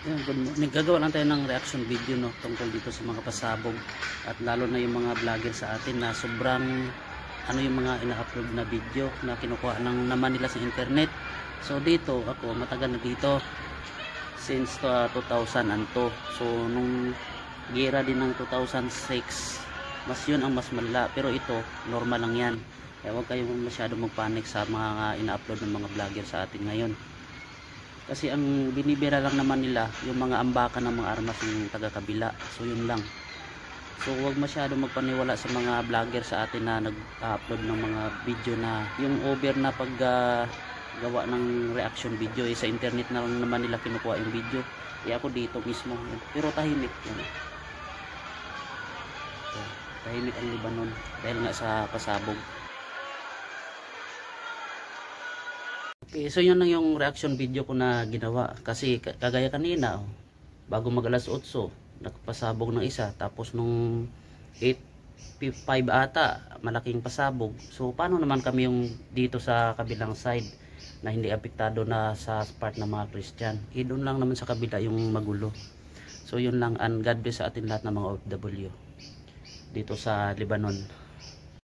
Ayan, good morning. Gagawa lang tayo ng reaction video no, tungkol dito sa mga pasabog at lalo na yung mga vlogger sa atin na sobrang ano yung mga ina-upload na video na kinukuha lang naman nila sa internet. So dito ako matagal na dito since 2002. So nung gira din ng 2006 mas yun ang mas malala, pero ito normal lang yan. Kaya huwag kayong masyado magpanik sa mga ina-upload ng mga vlogger sa atin ngayon. Kasi ang binibira lang naman nila yung mga ambakan ng mga armas ng taga-kabila. So yun lang. So huwag masyado magpaniwala sa mga vlogger sa atin na nag-upload ng mga video na yung over na gawa ng reaction video. Sa internet na lang naman nila kinukuha yung video. Ako dito mismo. Pero tahimik yan. Tahimik ang Lebanon dahil nga sa pasabog. Okay, so yun lang yung reaction video ko na ginawa. Kasi kagaya kanina, bago mag alas 8, nagpasabog ng isa. Tapos nung 8:05 ata, malaking pasabog. So paano naman kami yung dito sa kabilang side na hindi apektado na sa part ng mga Christian? Doon lang naman sa kabila yung magulo. So yun lang, and God bless sa atin lahat ng mga OFW dito sa Lebanon.